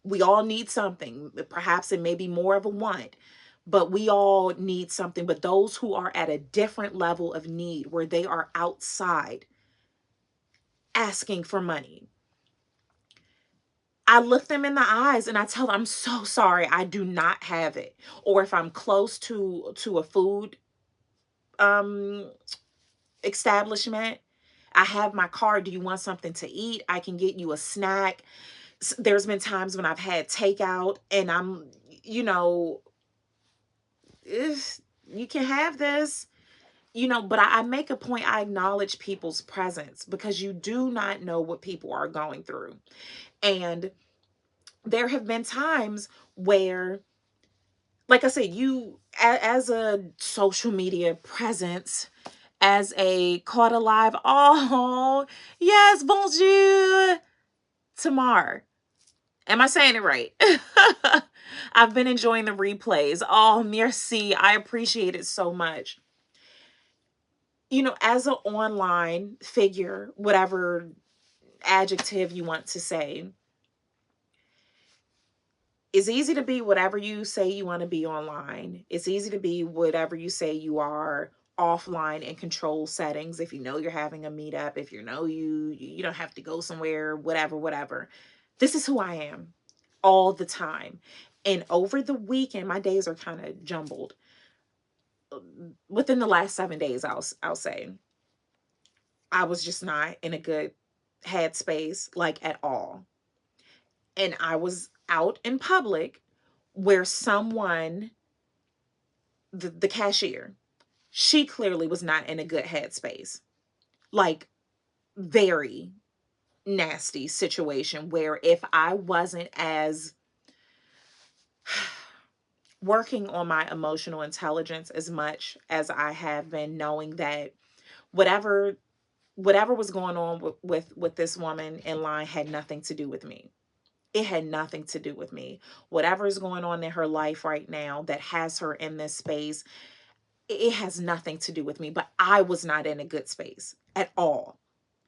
We all need something. Perhaps it may be more of a want, but we all need something. But those who are at a different level of need, where they are outside asking for money, I look them in the eyes and I tell them, I'm so sorry, I do not have it. Or if I'm close to a food um establishment, I have my card. Do you want something to eat? I can get you a snack. There's been times when I've had takeout and I'm, you know, if you can have this, but I make a point, I acknowledge people's presence, because you do not know what people are going through. And there have been times where, like I said, as a social media presence, as a caught alive, oh, yes, bonjour, Tamar. Am I saying it right? I've been enjoying the replays. Oh, merci. I appreciate it so much. As an online figure, whatever adjective you want to say, it's easy to be whatever you say you want to be online. It's easy to be whatever you say you are offline in control settings. If you know you're having a meetup, if you know you don't have to go somewhere, whatever. This is who I am all the time. And over the weekend, my days are kind of jumbled. Within the last 7 days, I'll say, I was just not in a good headspace, like, at all. And I was out in public where someone, the cashier, she clearly was not in a good headspace. Like, very nasty situation, where if I wasn't as working on my emotional intelligence as much as I have been, knowing that whatever was going on with this woman in line had nothing to do with me. It had nothing to do with me. Whatever is going on in her life right now that has her in this space, it has nothing to do with me. But I was not in a good space at all.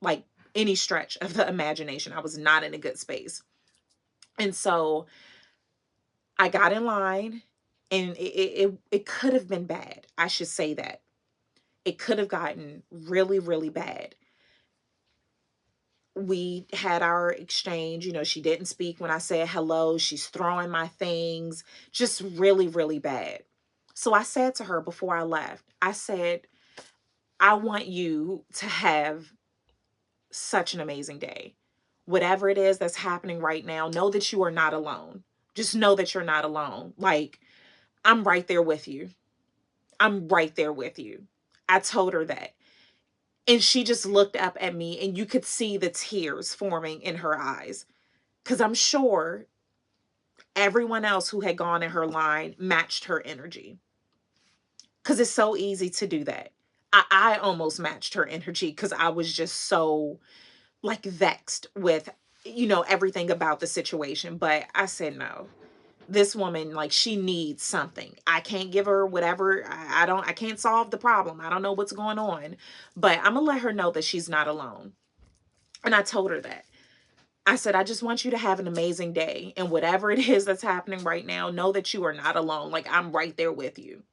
Like, any stretch of the imagination, I was not in a good space. And so I got in line, and it could have been bad. I should say that. It could have gotten really, really bad. We had our exchange. She didn't speak when I said hello. She's throwing my things, just really, really bad. So I said to her before I left, I said, I want you to have such an amazing day. Whatever it is that's happening right now, know that you are not alone. Just know that you're not alone. Like, I'm right there with you. I'm right there with you. I told her that. And she just looked up at me, and you could see the tears forming in her eyes. Because I'm sure everyone else who had gone in her line matched her energy. Because it's so easy to do that. I almost matched her energy, because I was just so, like, vexed with, everything about the situation. But I said, no, this woman, like, she needs something. I can't give her whatever. I can't solve the problem. I don't know what's going on, but I'm gonna let her know that she's not alone. And I told her that. I said, I just want you to have an amazing day. And whatever it is that's happening right now, know that you are not alone. Like, I'm right there with you.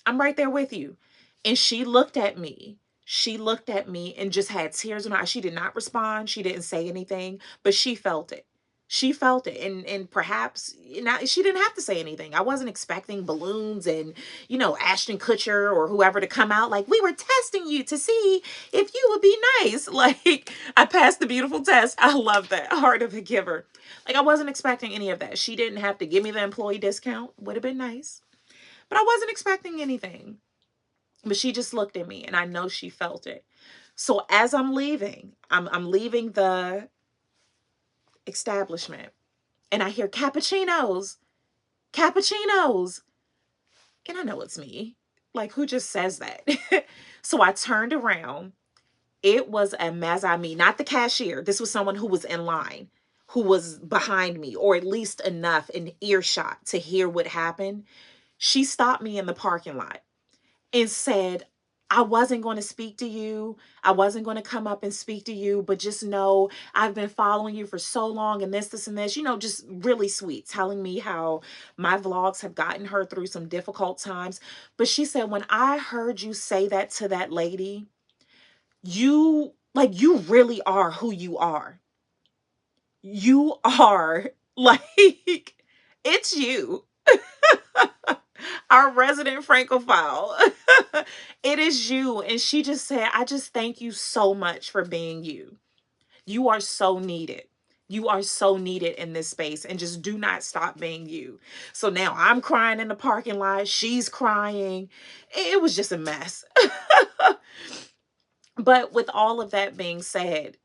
I'm right there with you. And she looked at me. She looked at me and just had tears in her eyes. She did not respond. She didn't say anything, but she felt it. She felt it. And perhaps, she didn't have to say anything. I wasn't expecting balloons and, Ashton Kutcher or whoever to come out like, we were testing you to see if you would be nice. Like, I passed the beautiful test. I love that. Heart of a giver. Like, I wasn't expecting any of that. She didn't have to give me the employee discount. Would have been nice. But I wasn't expecting anything. But she just looked at me, and I know she felt it. So as I'm leaving, I'm leaving the establishment, and I hear cappuccinos, cappuccinos. And I know it's me. Like, who just says that? So I turned around. It was a Mazami, not the cashier. This was someone who was in line, who was behind me, or at least enough in earshot to hear what happened. She stopped me in the parking lot and said, I wasn't going to speak to you. I wasn't going to come up and speak to you, but just know I've been following you for so long and this and this, just really sweet, telling me how my vlogs have gotten her through some difficult times. But she said, when I heard you say that to that lady, you really are who you are. You are like, it's you. Our resident Francophile. It is you. And she just said, I just thank you so much for being you. You are so needed. You are so needed in this space, and just do not stop being you. So now I'm crying in the parking lot. She's crying. It was just a mess. But with all of that being said,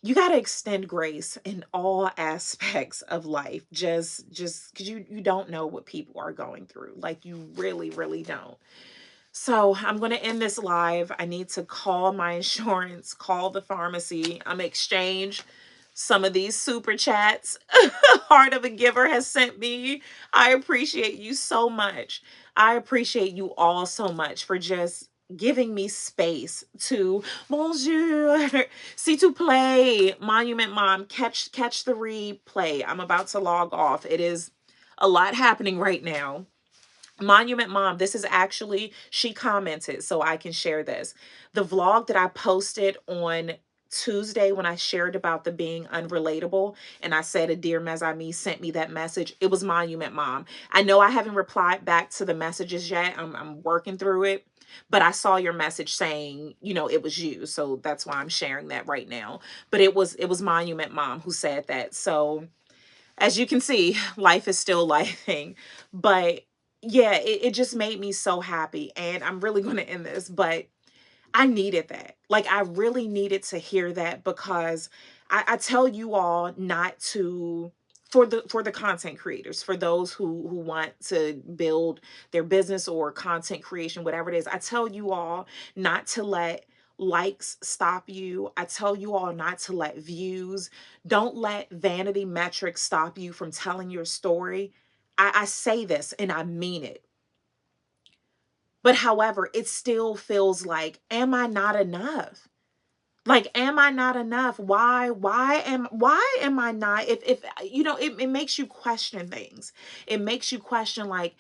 you got to extend grace in all aspects of life, just because you don't know what people are going through. Like, you really don't. So I'm going to end this live. I need to call my insurance, call the pharmacy. I'm exchange some of these super chats Heart of a Giver has sent me. I appreciate you so much. I appreciate you all so much for just giving me space to bonjour, see to play. Monument Mom, catch the replay. I'm about to log off. It is a lot happening right now. Monument Mom, this is actually, she commented, so I can share this. The vlog that I posted on Tuesday, when I shared about the being unrelatable, and I said a dear Mezami sent me that message, it was Monument Mom. I know I haven't replied back to the messages yet. I'm working through it, but I saw your message saying, it was you. So that's why I'm sharing that right now. But it was Monument Mom who said that. So as you can see, life is still lifing. But yeah, it just made me so happy. And I'm really going to end this, but I needed that. Like, I really needed to hear that, because I tell you all not to, for the content creators, for those who want to build their business or content creation, whatever it is, I tell you all not to let likes stop you. I tell you all not to let views, don't let vanity metrics stop you from telling your story. I say this and I mean it. But however, it still feels like, am I not enough? Like, am I not enough? Why am I not? If it makes you question things. It makes you question, like,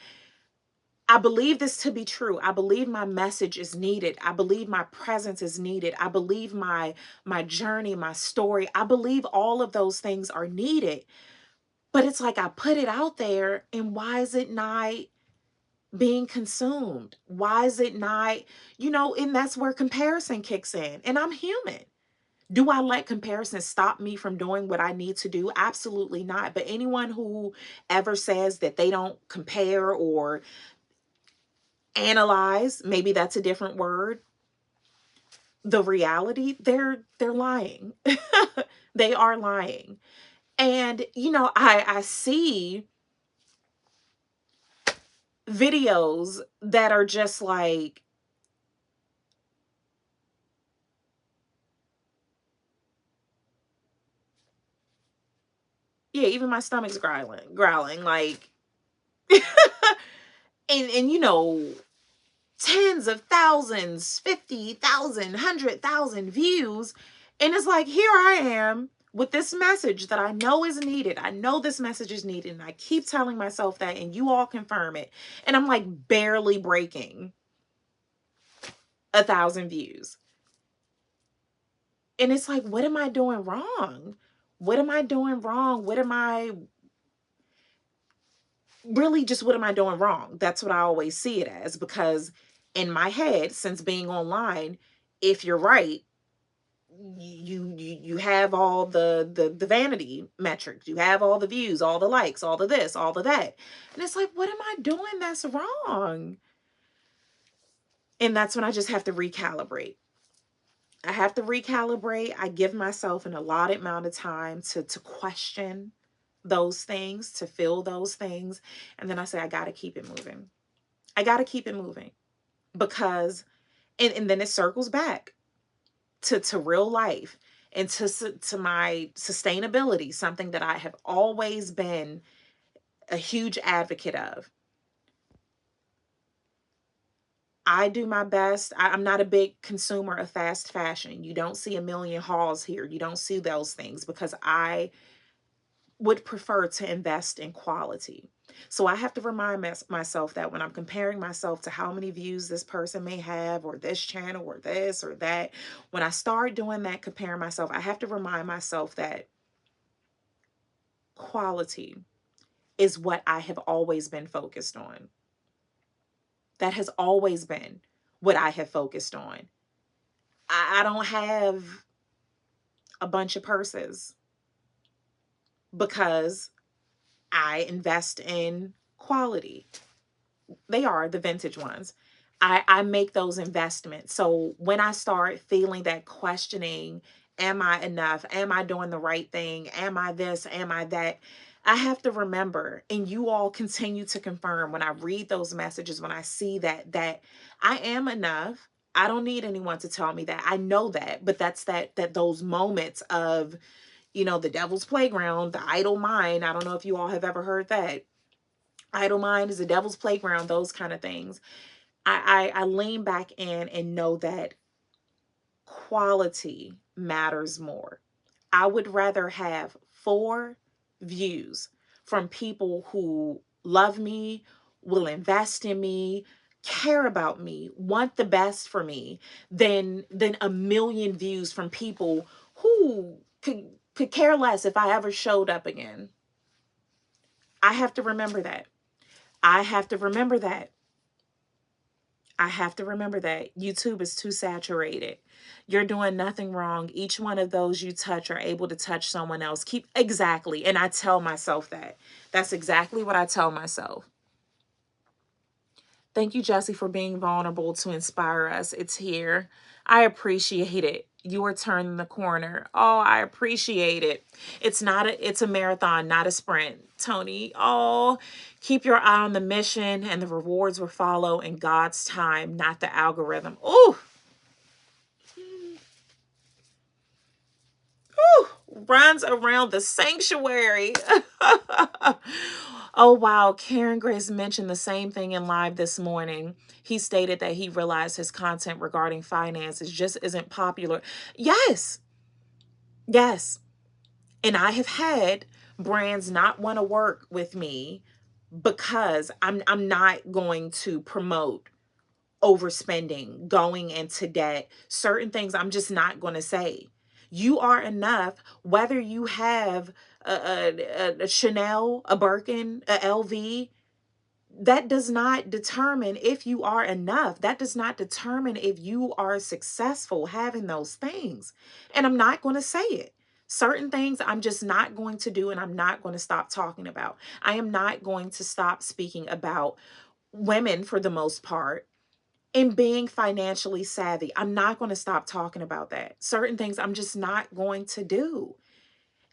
I believe this to be true. I believe my message is needed. I believe my presence is needed. I believe my journey, my story. I believe all of those things are needed. But it's like, I put it out there, and why is it not being consumed? Why is it not, and that's where comparison kicks in. And I'm human. Do I let comparison stop me from doing what I need to do? Absolutely not. But anyone who ever says that they don't compare or analyze, maybe that's a different word, the reality, they're lying. They are lying. And I see videos that are just like, yeah, even my stomach's growling like, and tens of thousands, 50,000, 100,000 views. And it's like, here I am with this message that I know is needed. I know this message is needed. And I keep telling myself that, and you all confirm it. And I'm like barely breaking 1,000 views. And it's like, what am I doing wrong? What am I doing wrong? What am I doing wrong? That's what I always see it as, because in my head, since being online, if you're right, you have all the vanity metrics, you have all the views, all the likes, all the this, all the that. And it's like, what am I doing that's wrong? And that's when I just have to recalibrate. I give myself an allotted amount of time to question, those things, to feel those things. And then I say, I got to keep it moving. I got to keep it moving because, and then it circles back to real life and to my sustainability, something that I have always been a huge advocate of. I do my best. I'm not a big consumer of fast fashion. You don't see a million hauls here. You don't see those things because I would prefer to invest in quality. So I have to remind myself that when I'm comparing myself to how many views this person may have, or this channel, or this or that, when I start doing that, comparing myself, I have to remind myself that quality is what I have always been focused on. That has always been what I have focused on. I don't have a bunch of purses because I invest in quality. They are the vintage ones. I make those investments. So when I start feeling that questioning, am I enough? Am I doing the right thing? Am I this? Am I that? I have to remember, and you all continue to confirm when I read those messages, when I see that I am enough. I don't need anyone to tell me that. I know that, but that's that those moments of, the devil's playground, the idle mind. I don't know if you all have ever heard that. Idle mind is the devil's playground, those kind of things. I lean back in and know that quality matters more. I would rather have 4 views from people who love me, will invest in me, care about me, want the best for me, than a million views from people who could care less if I ever showed up again. I have to remember that. I have to remember that. I have to remember that YouTube is too saturated. You're doing nothing wrong. Each one of those you touch are able to touch someone else. Keep exactly. And I tell myself that. That's exactly what I tell myself. Thank you, Jesse, for being vulnerable to inspire us. It's here. I appreciate it. You are turning the corner. Oh, I appreciate it. It's a marathon, not a sprint. Tony, oh, keep your eye on the mission and the rewards will follow in God's time, not the algorithm. Oh, runs around the sanctuary. Oh, wow. Karen Grace mentioned the same thing in live this morning. He stated that he realized his content regarding finances just isn't popular. Yes. Yes. And I have had brands not want to work with me because I'm not going to promote overspending, going into debt, certain things I'm just not going to say. You are enough, whether you have a Chanel, a Birkin, a LV. That does not determine if you are enough. That does not determine if you are successful having those things. And I'm not going to say it. Certain things I'm just not going to do, and I'm not going to stop talking about. I am not going to stop speaking about women for the most part in being financially savvy. I'm not going to stop talking about that. Certain things I'm just not going to do.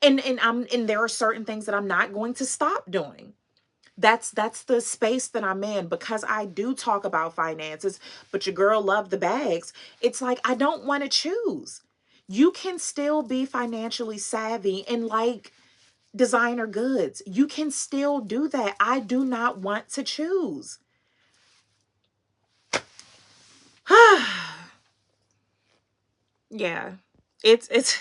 And there are certain things that I'm not going to stop doing. That's the space that I'm in because I do talk about finances, but your girl love the bags. It's like I don't want to choose. You can still be financially savvy and like designer goods. You can still do that. I do not want to choose. Yeah. It's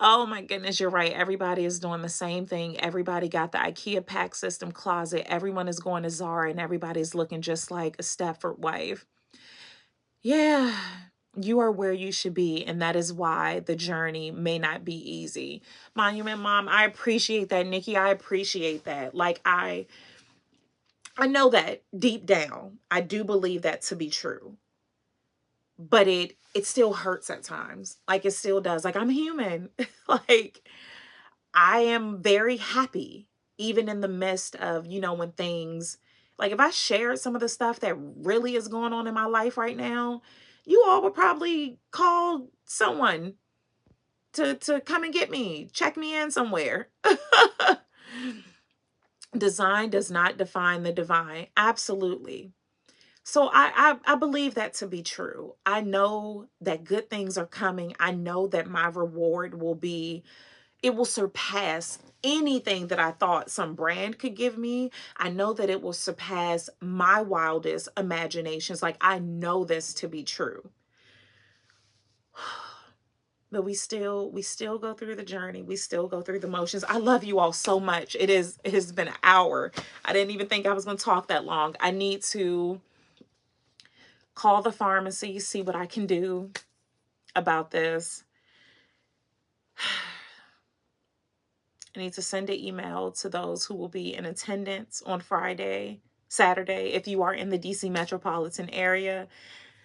Oh my goodness, you're right. Everybody is doing the same thing. Everybody got the IKEA pack system closet. Everyone is going to Zara and everybody's looking just like a Stafford wife. Yeah, you are where you should be, and that is why the journey may not be easy. Monument Mom, I appreciate that. Nikki, I appreciate that. Like I know that deep down. I do believe that to be true. But it still hurts at times. Like it still does. Like I'm human. Like I am very happy even in the midst of, when things like if I shared some of the stuff that really is going on in my life right now, you all would probably call someone to come and get me, check me in somewhere. Design does not define the divine. Absolutely. So I believe that to be true. I know that good things are coming. I know that my reward will be, it will surpass anything that I thought some brand could give me. I know that it will surpass my wildest imaginations. Like, I know this to be true. But we still go through the journey. We still go through the motions. I love you all so much. It has been an hour. I didn't even think I was going to talk that long. I need to call the pharmacy, see what I can do about this. I need to send an email to those who will be in attendance on Saturday. If you are in the DC metropolitan area,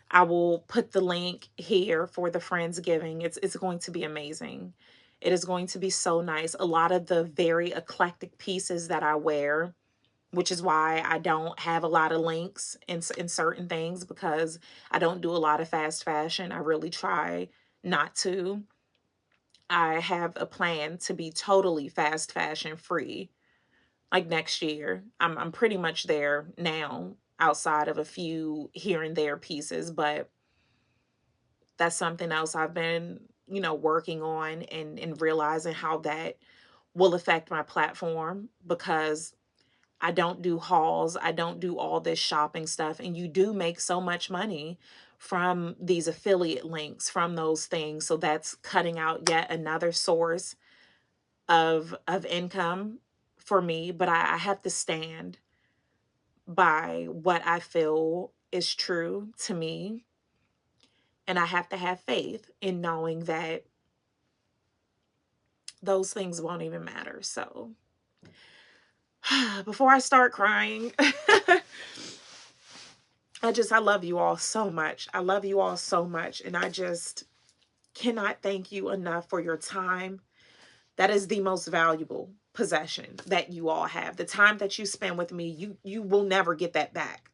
I will put the link here for the Friendsgiving. It's going to be amazing. It is going to be so nice. A lot of the very eclectic pieces that I wear, which is why I don't have a lot of links in certain things, because I don't do a lot of fast fashion. I really try not to. I have a plan to be totally fast fashion free, like next year. I'm pretty much there now, outside of a few here and there pieces, but that's something else I've been, working on, and realizing how that will affect my platform, because I don't do hauls. I don't do all this shopping stuff. And you do make so much money from these affiliate links, from those things. So that's cutting out yet another source of income for me. But I have to stand by what I feel is true to me. And I have to have faith in knowing that those things won't even matter. So before I start crying, I love you all so much. I love you all so much. And I just cannot thank you enough for your time. That is the most valuable possession that you all have. The time that you spend with me, you will never get that back.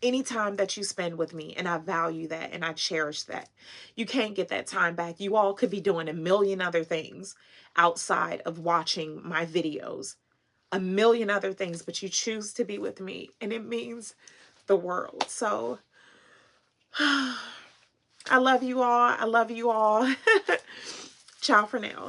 Any time that you spend with me, and I value that and I cherish that. You can't get that time back. You all could be doing a million other things outside of watching my videos, a million other things, but you choose to be with me, and it means the world. So I love you all. I love you all. Ciao for now.